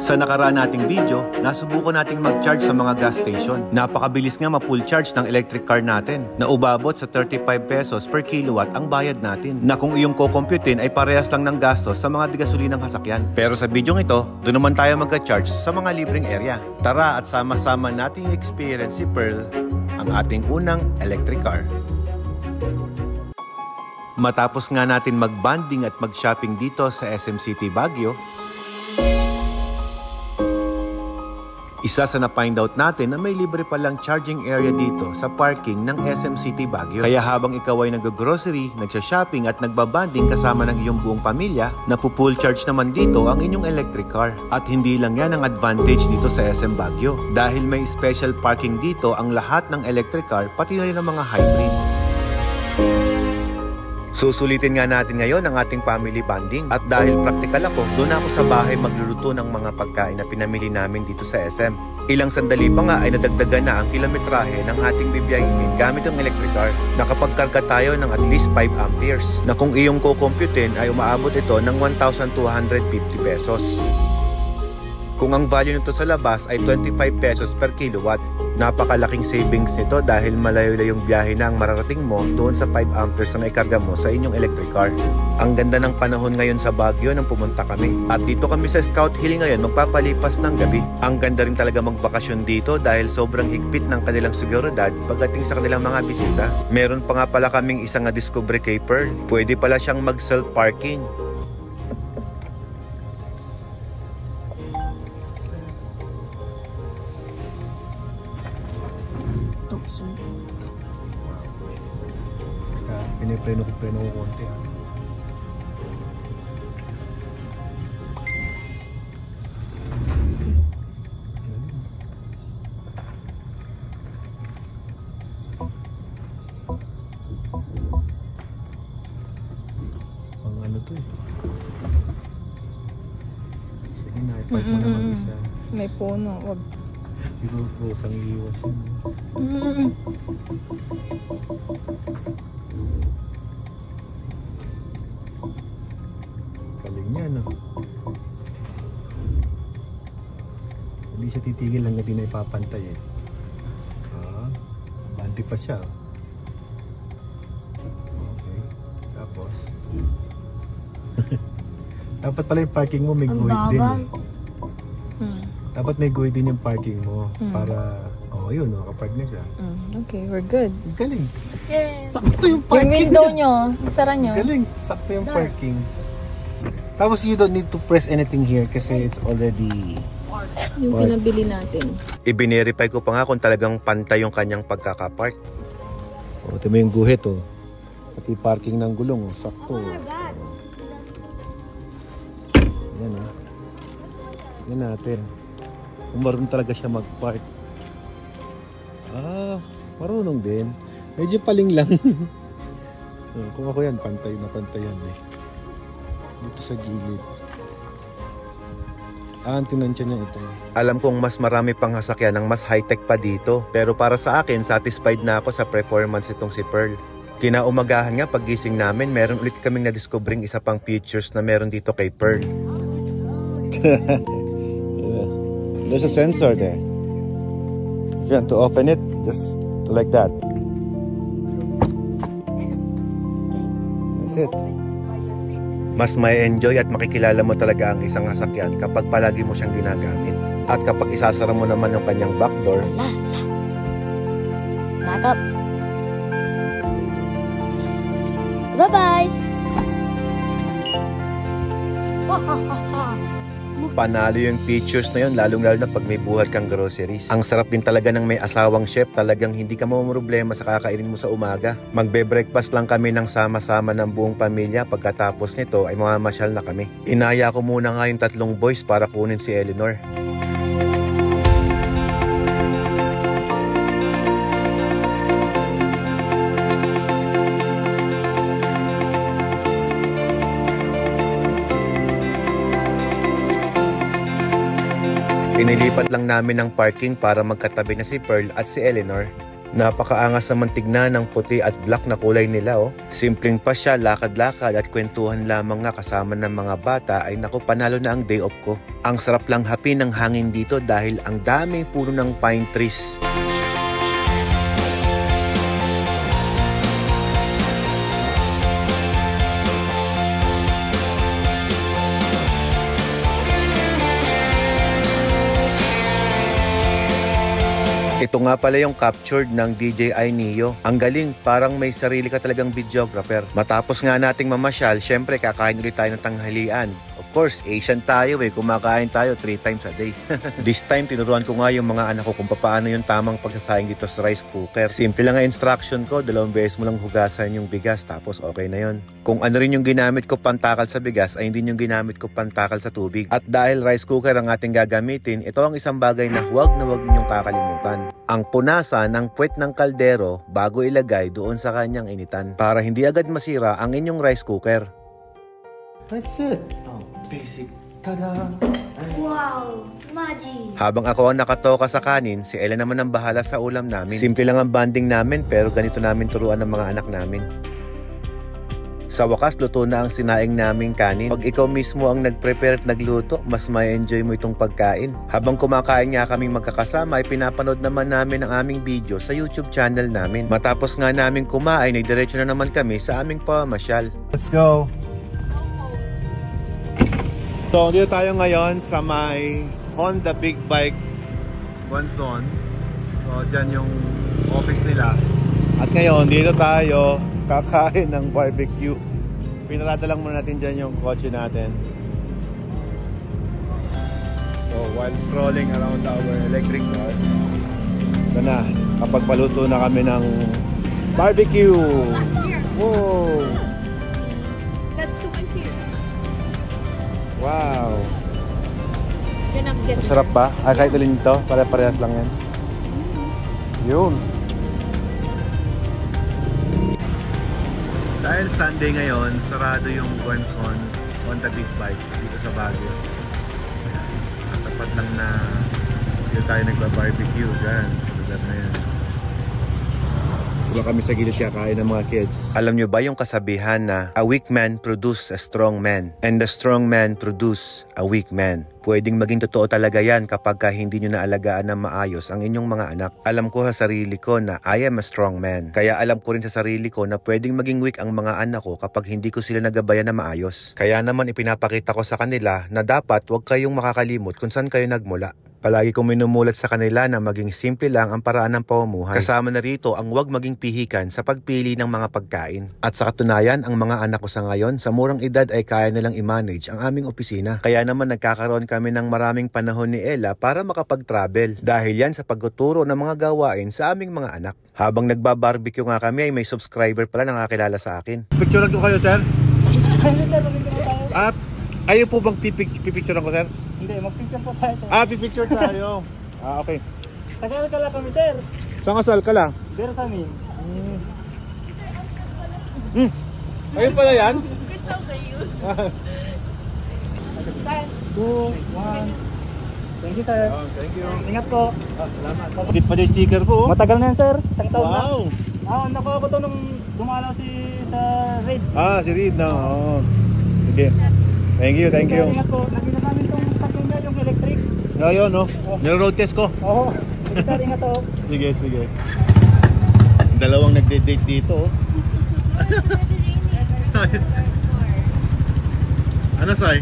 Sa nakaraan nating video, nasubukan nating mag-charge sa mga gas station. Napakabilis nga ma-full charge ng electric car natin na ubabot sa 35 pesos per kilowatt ang bayad natin, na kung iyong kukumputin ay parehas lang ng gastos sa mga gasolinang sasakyan. Pero sa video ito, doon naman tayo mag-charge sa mga libreng area. Tara at sama-sama nating experience si Pearl, ang ating unang electric car. Matapos nga natin mag-bonding at mag-shopping dito sa SM City Baguio, isa sa na-find out natin na may libre palang charging area dito sa parking ng SM City Baguio. Kaya habang ikaw ay nag-grocery, nagsha-shopping at nagbabanding kasama ng iyong buong pamilya, napu-full charge naman dito ang inyong electric car. At hindi lang yan ang advantage dito sa SM Baguio. Dahil may special parking dito ang lahat ng electric car, pati na rin ang mga hybrid. Susulitin nga natin ngayon ang ating family bonding. At dahil practical ako, doon ako sa bahay magluluto ng mga pagkain na pinamili namin dito sa SM. Ilang sandali pa nga ay nadagdagan na ang kilometrahe ng ating bibiyahin gamit ang electric car. Nakapagkarga tayo ng at least 5 amperes na kung iyong kukumputin ay umaabot ito ng 1,250 pesos. Kung ang value nito sa labas ay 25 pesos per kilowatt, napakalaking savings nito dahil malayo-layong biyahe na ang mararating mo doon sa 5 amperes na ikarga mo sa inyong electric car. Ang ganda ng panahon ngayon sa Baguio nang pumunta kami. At dito kami sa Scout Hill ngayon magpapalipas ng gabi. Ang ganda rin talaga magbakasyon dito dahil sobrang higpit ng kanilang seguridad pagdating sa kanilang mga bisita. Meron pa nga pala kaming isang na-discover kay Pearl. Pwede pala siyang mag-self-parking. Pinipreno ko konti. Pang ano to eh. Sige na, ipark mo na mag-isa. May puno, wag. Siguro po, sang iiwas yun. Galing niya, no? Hindi siya titigil hanggang di na ipapantay eh. Banti pa siya. Okay. Tapos dapat pala yung parking mo may guhit din eh. Dapat may guhit din yung parking mo para yun, nakapark na siya. Okay, we're good. Galing. Yay! Sakto yung parking. Yung window nyo, sara nyo. Galing. Sakto yung parking. Tapos you don't need to press anything here kasi it's already yung pinabili natin. I-verify ko pa nga kung talagang pantay yung kanyang pagkakapark. Ito mo yung guhit oh. Pati parking ng gulong oh. Sakto. Oh my God. Yan oh. Yan natin. Kung marunong talaga siya mag-park. Marunong din. Medyo paling lang. Kung ako yan, pantay na pantay yan eh. Dito sa gilid. Tinansya niya ito. Alam kong mas marami pang sasakyan ng mas high-tech pa dito. Pero para sa akin, satisfied na ako sa performance itong si Pearl. Kinaumagahan nga paggising namin, meron ulit kaming na-discovering isa pang features na meron dito kay Pearl. There's a sensor there. If you want to open it, just like that. That's it. Mas may enjoy at makikilala mo talaga ang isang sasakyan kapag palagi mo siyang ginagamit. At kapag isasara mo naman yung kanyang back door, back up. Bye-bye! panalo yung features na yun, lalong-lalo na pag may buhat kang groceries. Ang sarap din talaga ng may asawang chef, talagang hindi ka mamumroblema sa kakainin mo sa umaga. Magbe-breakfast lang kami ng sama-sama ng buong pamilya, pagkatapos nito ay mamamasyal na kami. Inaya ko muna nga yung 3 boys para kunin si Eleanor. Inilipat lang namin ng parking para magkatabi na si Pearl at si Eleanor. Napakaangas naman tignan ng puti at black na kulay nila oh. Simpleng pasya, lakad-lakad at kwentuhan lamang nga kasama ng mga bata ay naku panalo na ang day off ko. Ang sarap lang hapin ng hangin dito dahil ang daming puno ng pine trees. Ito nga pala yung captured ng DJI Neo. Ang galing, parang may sarili ka talagang videographer. Matapos nga nating mamasyal, syempre kakain ulit tayo ng tanghalian. Of course, Asian tayo kumakain tayo 3 times a day. This time, tinuruan ko nga yung mga anak ko kung paano yung tamang pagsasaing dito sa rice cooker. Simple lang ang instruction ko, 2 beses mo lang hugasan yung bigas tapos okay na yon. Kung ano rin yung ginamit ko pantakal sa bigas ay hindi yung ginamit ko pantakal sa tubig. At dahil rice cooker ang ating gagamitin, ito ang isang bagay na huwag ninyong kakalimutan. Ang punasan ng puwet ng kaldero bago ilagay doon sa kanyang initan para hindi agad masira ang inyong rice cooker. That's it. Oh, basic. Tada! Wow! Magic! Habang ako ang nakatoka sa kanin, si Ella naman ang bahala sa ulam namin. Simple lang ang banding namin pero ganito namin turuan ng mga anak namin. Sa wakas, luto na ang sinaing naming kanin. Pag ikaw mismo ang nag-prepare at nagluto, mas may enjoy mo itong pagkain. Habang kumakain nga kaming magkakasama, ay pinapanood naman namin ang aming video sa YouTube channel namin. Matapos nga namin kumain, ay diretso na naman kami sa aming pamasyal. Let's go! So, dito tayo ngayon sa may Honda Big Bike Quezon. So, dyan yung office nila. At ngayon, dito tayo kakain ng barbecue. Pinarada lang muna natin dyan yung kotse natin. So, while strolling around our electric car, ito na, kapag paluto na kami ng barbecue. Whoa! That's so here. Wow! Gonna get Masarap ba? Ay, kahit alin ito, pare-parehas lang yan. Yun. Dahil Sunday ngayon, sarado yung Quezon on the Big Bike dito sa Baguio. Tapat lang na dito tayo nagba-barbecue dyan sa lugar na yan. Diba kami sa gilid kakain ng mga kids. Alam nyo ba yung kasabihan na a weak man produce a strong man and a strong man produce a weak man? Pwedeng maging totoo talaga yan kapag hindi nyo naalagaan ng maayos ang inyong mga anak. Alam ko sa sarili ko na I am a strong man. Kaya alam ko rin sa sarili ko na pwedeng maging weak ang mga anak ko kapag hindi ko sila nagabayan na maayos. Kaya naman ipinapakita ko sa kanila na dapat huwag kayong makakalimot kung saan kayo nagmula. Palagi kong minumulat sa kanila na maging simple lang ang paraan ng pamumuhay. Kasama na rito ang huwag maging pihikan sa pagpili ng mga pagkain. At sa katunayan, ang mga anak ko sa ngayon, sa murang edad ay kaya nilang i-manage ang aming opisina. Kaya naman nagkakaroon kami ng maraming panahon ni Ella para makapag-travel. Dahil yan sa pagtuturo ng mga gawain sa aming mga anak. Habang nagbabarbecue nga kami ay may subscriber pala na nakakilala sa akin. Picturean ko kayo, sir? Kayo po bang pipicturean ko, sir? Hindi, mag-picture po tayo, sir. Pipicture tayo. Okay. Tagal-kala kami, sir. Saan ka sa Alcala? Pero sa amin. Ayun pala yan? Gusto kayo. 2, 1. Thank you, sir. Thank you. Ingat po. Salamat. Bakit pa yung sticker ko? Matagal na yan, sir. Isang taon na. Wow. Nakuha ko to nung dumalaw sa raid. Si Reed na. Sige. Thank you, thank you. Ingat po. Nakita namin itong sakyan niya, yung electric. Yun, no? Niro-road test ko. Oo. Sige, sir. Ingat po. Sige, sige. Dalawang nagde-date dito. Ano, Sai?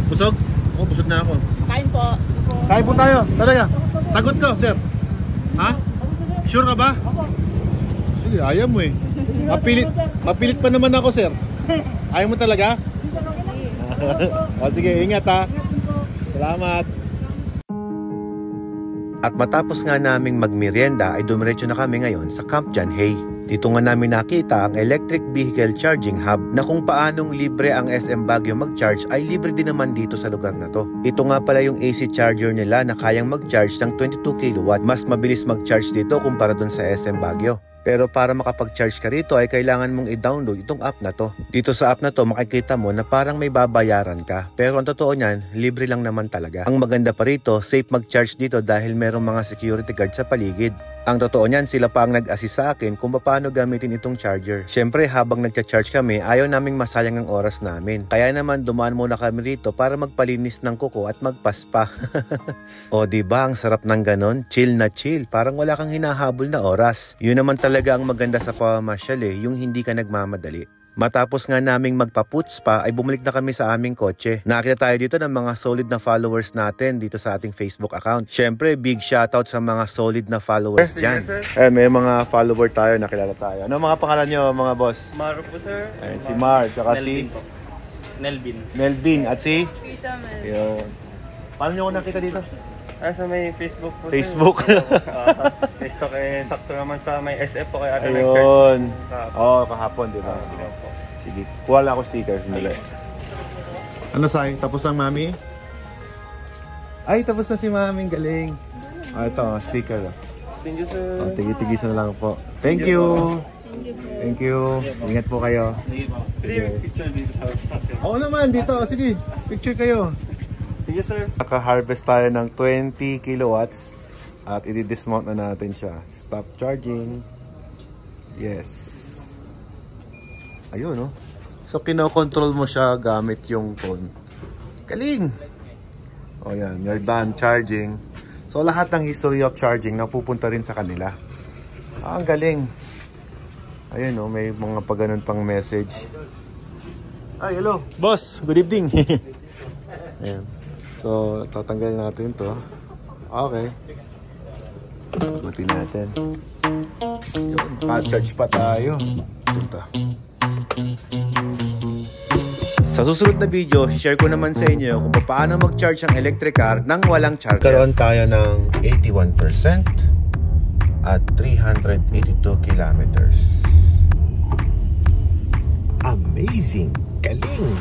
Busog? Oo, busog na ako. Kain po. Kain po tayo. Talaga. Sagot ko, sir. Ha? Sure ka ba? Sige, ayaw mo eh. Mapilit pa naman ako, sir. Ayaw mo talaga? Sige, ingat ha. Salamat. At matapos nga naming magmerienda ay dumiretso na kami ngayon sa Camp John Hay. Dito nga namin nakita ang electric vehicle charging hub na kung paanong libre ang SM Baguio mag-charge ay libre din naman dito sa lugar na to. Ito nga pala yung AC charger nila na kayang mag-charge ng 22 kW. Mas mabilis mag-charge dito kumpara dun sa SM Baguio. Pero para makapag-charge ka rito ay kailangan mong i-download itong app na to. Dito sa app na to makikita mo na parang may babayaran ka. Pero ang totoo niyan, libre lang naman talaga. Ang maganda pa rito, safe mag-charge dito dahil merong mga security guard sa paligid. Ang totoo niyan, sila pa ang nag-assist sa akin kung paano gamitin itong charger. Syempre, habang nagcha-charge kami, ayaw naming masayang ang oras namin. Kaya naman dumaan muna kami rito para magpalinis ng kuko at magpaspa. O diba, ang sarap ng ganon? Chill na chill, parang wala kang hinahabol na oras. Yun naman talaga ang maganda sa pamamasyal yung hindi ka nagmamadali. Matapos nga naming magpa-puts pa ay bumalik na kami sa aming kotse. Nakita tayo dito ng mga solid na followers natin dito sa ating Facebook account. Syempre, big shoutout sa mga solid na followers dyan. May mga follower tayo, nakilala tayo. Ano mga pangalan nyo mga boss? Maro po, sir. Ayan, si Mar, tsaka si po. Nelvin. Melvin, at si? Krisa Mel. Yun. Paano nyo ko nakita dito? Sa may Facebook po, Facebook. sir. Facebook sakto naman sa may SF po kaya ata Ayun. nag-charge. Oo, kahapon, di ba? Sige. Kuha lang ako stickers. Nila. Ano sa'yo? Tapos ang mami? Ay, tapos na si mami. Galing. Ito, sticker. Thank you, sir. Tigi-tigisan na lang po. Thank you. Thank you. Ingat po kayo. Picture dito sa sasakyan. Oo naman, dito. Sige, picture kayo. Thank you, sir. Naka-harvest tayo ng 20 kilowatts at i-dismount na natin siya. Stop charging. Yes. Ayun, no? So, kinokontrol mo siya gamit yung phone. Galing! O yan, you're done charging. So, lahat ng history of charging napupunta rin sa kanila. Ang galing. Ayun, no? May mga pagganon pang message. Ay, hello! Boss! Good evening! Ayan. So, tatanggalin natin to. Okay. Buti natin. Yun, pa-charge pa tayo. Ito. Sa susunod na video, share ko naman sa inyo kung paano mag-charge ang electric car nang walang charger. Karoon tayo ng 81% at 382 kilometers. Amazing! Galing!